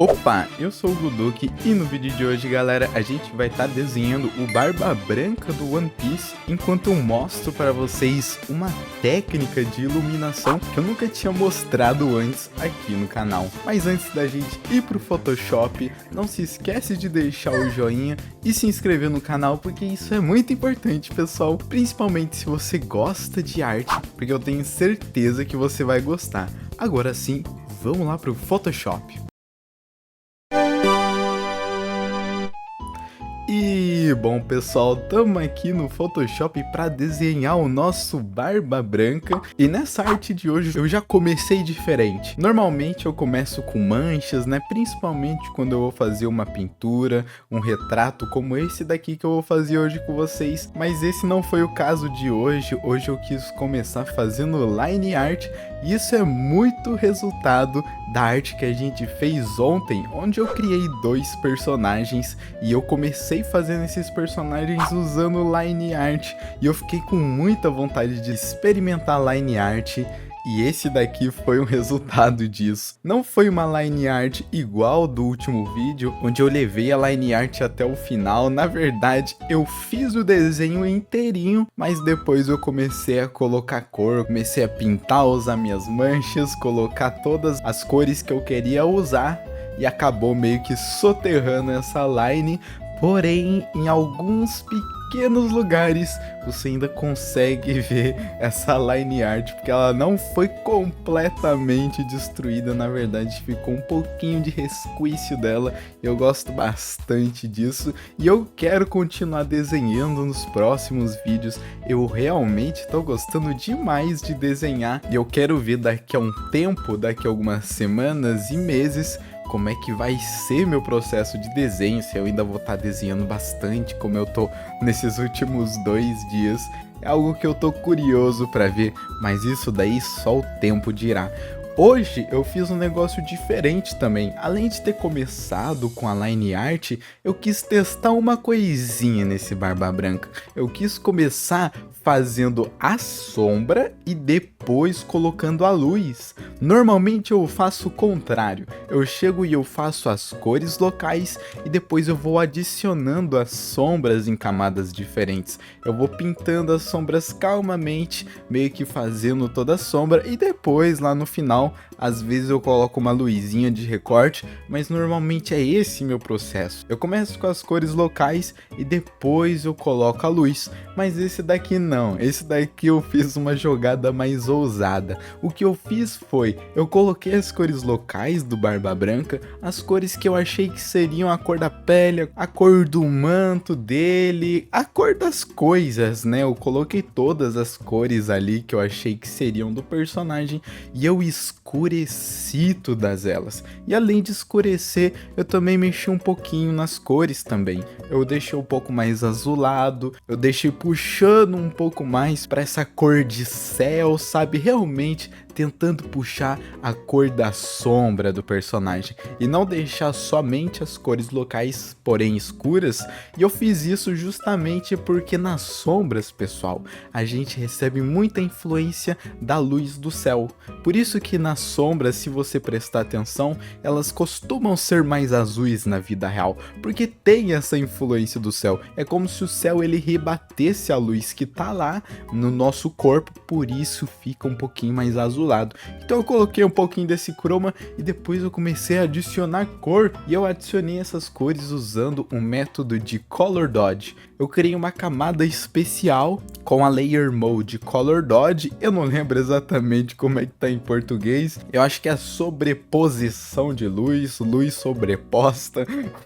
Opa, eu sou o Guduk e no vídeo de hoje, galera, a gente vai estar desenhando o Barba Branca do One Piece, enquanto eu mostro para vocês uma técnica de iluminação que eu nunca tinha mostrado antes aqui no canal. Mas antes da gente ir pro Photoshop, não se esquece de deixar o joinha e se inscrever no canal, porque isso é muito importante, pessoal, principalmente se você gosta de arte, porque eu tenho certeza que você vai gostar. Agora sim, vamos lá pro Photoshop. E bom, pessoal, estamos aqui no Photoshop para desenhar o nosso Barba Branca. E nessa arte de hoje eu já comecei diferente. Normalmente eu começo com manchas, né? Principalmente quando eu vou fazer uma pintura, um retrato como esse daqui que eu vou fazer hoje com vocês. Mas esse não foi o caso de hoje. Hoje eu quis começar fazendo line art. E isso é muito resultado da arte que a gente fez ontem, onde eu criei dois personagens e eu comecei fazendo esses personagens usando line art, e eu fiquei com muita vontade de experimentar line art. E esse daqui foi um resultado disso. Não foi uma line art igual do último vídeo, onde eu levei a line art até o final. Na verdade, eu fiz o desenho inteirinho, mas depois eu comecei a colocar cor, comecei a pintar, usar minhas manchas, colocar todas as cores que eu queria usar, e acabou meio que soterrando essa line. Porém, em alguns pequenos lugares, você ainda consegue ver essa line art, porque ela não foi completamente destruída, na verdade ficou um pouquinho de resquício dela. Eu gosto bastante disso e eu quero continuar desenhando nos próximos vídeos. Eu realmente estou gostando demais de desenhar e eu quero ver daqui a um tempo, daqui a algumas semanas e meses, como é que vai ser meu processo de desenho, se eu ainda vou estar desenhando bastante como eu tô nesses últimos 2 dias. É algo que eu tô curioso para ver, mas isso daí só o tempo dirá. Hoje eu fiz um negócio diferente também. Além de ter começado com a line art, eu quis testar uma coisinha nesse Barba Branca. Eu quis começar fazendo a sombra e depois colocando a luz. Normalmente eu faço o contrário. Eu chego e eu faço as cores locais e depois eu vou adicionando as sombras em camadas diferentes. Eu vou pintando as sombras calmamente, meio que fazendo toda a sombra, e depois lá no final, às vezes eu coloco uma luzinha de recorte, mas normalmente é esse meu processo. Eu começo com as cores locais e depois eu coloco a luz, mas esse daqui não, esse daqui eu fiz uma jogada mais ousada. O que eu fiz foi, eu coloquei as cores locais do Barba Branca, as cores que eu achei que seriam a cor da pele, a cor do manto dele, a cor das coisas, né? Eu coloquei todas as cores ali que eu achei que seriam do personagem e eu escureci todas elas. E além de escurecer, eu também mexi um pouquinho nas cores também. Eu deixei um pouco mais azulado, eu deixei puxando um pouco mais para essa cor de céu, sabe? Realmente tentando puxar a cor da sombra do personagem e não deixar somente as cores locais, porém escuras. E eu fiz isso justamente porque nas sombras, pessoal, a gente recebe muita influência da luz do céu. Por isso que nas sombras, se você prestar atenção, elas costumam ser mais azuis na vida real, porque tem essa influência do céu. É como se o céu ele rebatesse a luz que tá lá no nosso corpo, por isso fica um pouquinho mais azul. Então eu coloquei um pouquinho desse chroma e depois eu comecei a adicionar cor, e eu adicionei essas cores usando um método de Color Dodge. Eu criei uma camada especial com a Layer Mode Color Dodge. Eu não lembro exatamente como é que tá em português. Eu acho que é sobreposição de luz, luz sobreposta,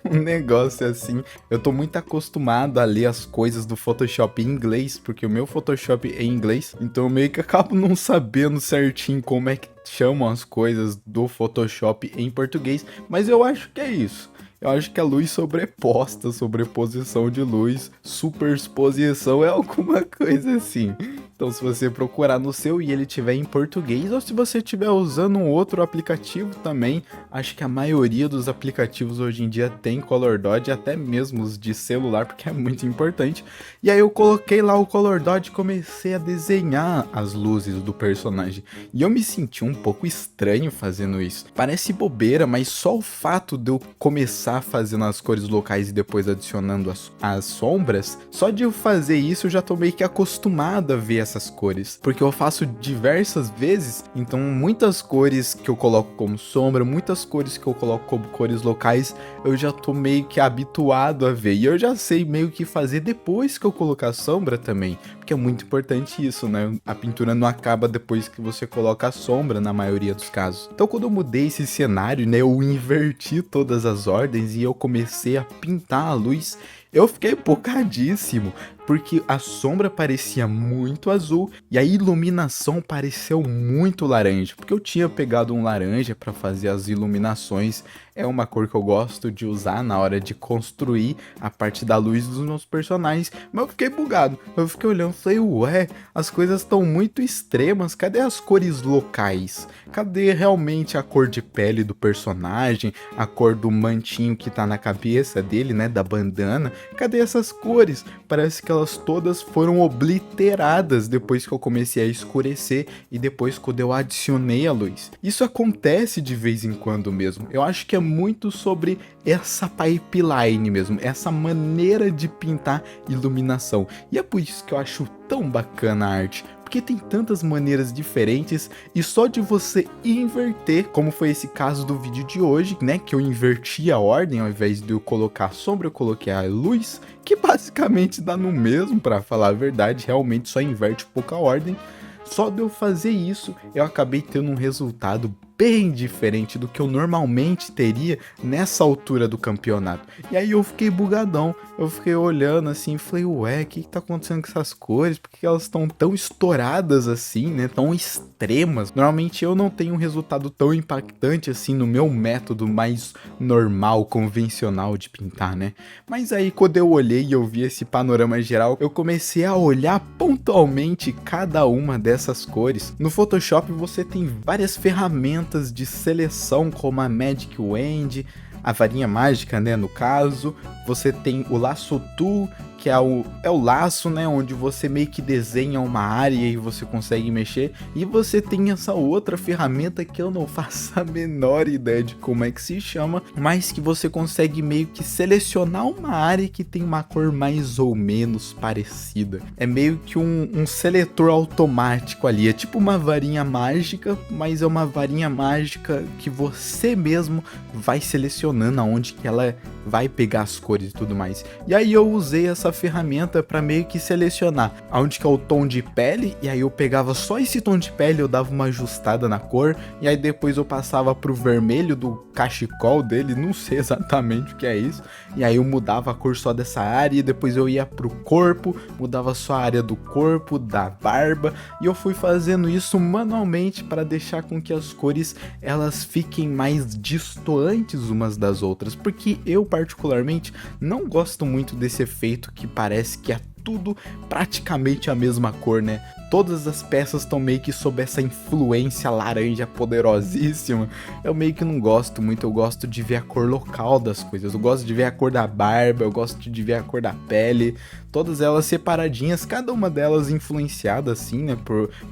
um negócio assim. Eu tô muito acostumado a ler as coisas do Photoshop em inglês, porque o meu Photoshop é em inglês, então eu meio que acabo não sabendo certinho como é que chamam as coisas do Photoshop em português, mas eu acho que é isso. Eu acho que a luz sobreposta, sobreposição de luz, superexposição é alguma coisa assim. Então, se você procurar no seu e ele tiver em português, ou se você estiver usando um outro aplicativo também, acho que a maioria dos aplicativos hoje em dia tem Color Dodge, até mesmo os de celular, porque é muito importante. E aí eu coloquei lá o Color Dodge e comecei a desenhar as luzes do personagem. E eu me senti um pouco estranho fazendo isso. Parece bobeira, mas só o fato de eu começar fazendo as cores locais e depois adicionando as sombras, só de eu fazer isso eu já tô meio que acostumado a ver essas cores, porque eu faço diversas vezes, então muitas cores que eu coloco como sombra, muitas cores que eu coloco como cores locais, eu já tô meio que habituado a ver, e eu já sei meio que fazer depois que eu colocar sombra também, porque é muito importante isso, né? A pintura não acaba depois que você coloca a sombra na maioria dos casos. Então quando eu mudei esse cenário, né, eu inverti todas as ordens e eu comecei a pintar a luz, eu fiquei bocadíssimo, porque a sombra parecia muito azul e a iluminação pareceu muito laranja, porque eu tinha pegado um laranja para fazer as iluminações, é uma cor que eu gosto de usar na hora de construir a parte da luz dos meus personagens, mas eu fiquei bugado, eu fiquei olhando e falei, ué, as coisas estão muito extremas, cadê as cores locais? Cadê realmente a cor de pele do personagem, a cor do mantinho que tá na cabeça dele, né, da bandana? Cadê essas cores? Parece que elas todas foram obliteradas depois que eu comecei a escurecer e depois quando eu adicionei a luz. Isso acontece de vez em quando mesmo. Eu acho que é muito sobre essa pipeline mesmo, essa maneira de pintar iluminação. E é por isso que eu acho tão bacana a arte, porque tem tantas maneiras diferentes e só de você inverter, como foi esse caso do vídeo de hoje, né, que eu inverti a ordem, ao invés de eu colocar a sombra, eu coloquei a luz, que basicamente dá no mesmo, pra falar a verdade, realmente só inverte pouca ordem. Só de eu fazer isso, eu acabei tendo um resultado bem diferente do que eu normalmente teria nessa altura do campeonato. E aí eu fiquei bugadão, eu fiquei olhando assim e falei, ué, o que tá acontecendo com essas cores? Por que elas estão tão estouradas assim, né? Tão extremas. Normalmente eu não tenho um resultado tão impactante assim no meu método mais normal, convencional de pintar, né? Mas aí quando eu olhei e eu vi esse panorama geral, eu comecei a olhar pontualmente cada uma dessas cores. No Photoshop você tem várias ferramentas de seleção, como a Magic Wand, a varinha mágica, né, no caso. Você tem o Lasso Tool, que é o laço, né, onde você meio que desenha uma área e você consegue mexer. E você tem essa outra ferramenta que eu não faço a menor ideia de como é que se chama, mas que você consegue meio que selecionar uma área que tem uma cor mais ou menos parecida. É meio que um seletor automático ali, é tipo uma varinha mágica, mas é uma varinha mágica que você mesmo vai selecionando aonde que ela vai pegar as cores e tudo mais. E aí eu usei essa ferramenta para meio que selecionar aonde que é o tom de pele, e aí eu pegava só esse tom de pele, eu dava uma ajustada na cor, e aí depois eu passava pro vermelho do cachecol dele, não sei exatamente o que é isso, e aí eu mudava a cor só dessa área, e depois eu ia pro corpo, mudava só a área do corpo, da barba, e eu fui fazendo isso manualmente para deixar com que as cores elas fiquem mais distantes umas das outras, porque eu particularmente não gosto muito desse efeito que parece que é tudo praticamente a mesma cor, né? Todas as peças estão meio que sob essa influência laranja poderosíssima. Eu meio que não gosto muito, eu gosto de ver a cor local das coisas. Eu gosto de ver a cor da barba, eu gosto de ver a cor da pele. Todas elas separadinhas, cada uma delas influenciada assim, né,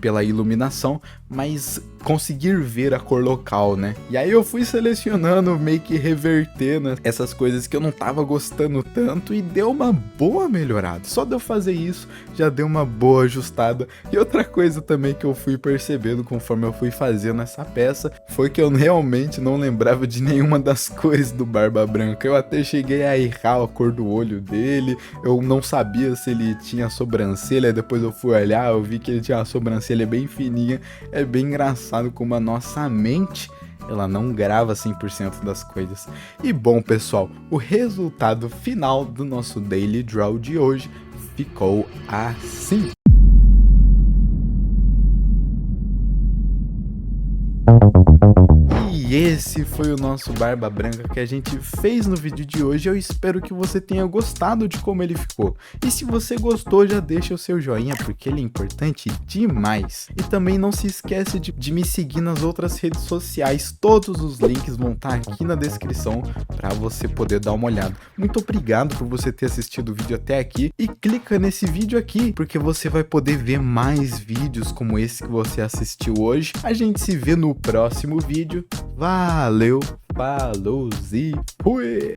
pela iluminação, mas conseguir ver a cor local, né? E aí eu fui selecionando, meio que revertendo essas coisas que eu não tava gostando tanto e deu uma boa melhorada. Só de eu fazer isso, já deu uma boa ajustada. E outra coisa também que eu fui percebendo conforme eu fui fazendo essa peça, foi que eu realmente não lembrava de nenhuma das cores do Barba Branca. Eu até cheguei a errar a cor do olho dele, eu não sabia se ele tinha sobrancelha, depois eu fui olhar, eu vi que ele tinha uma sobrancelha bem fininha. É bem engraçado como a nossa mente, ela não grava 100% das coisas. E bom, pessoal, o resultado final do nosso Daily Draw de hoje ficou assim. E E esse foi o nosso Barba Branca que a gente fez no vídeo de hoje. Eu espero que você tenha gostado de como ele ficou. E se você gostou, já deixa o seu joinha, porque ele é importante demais. E também não se esquece de me seguir nas outras redes sociais. Todos os links vão estar aqui na descrição para você poder dar uma olhada. Muito obrigado por você ter assistido o vídeo até aqui. E clica nesse vídeo aqui, porque você vai poder ver mais vídeos como esse que você assistiu hoje. A gente se vê no próximo vídeo. Valeu, falou e fui!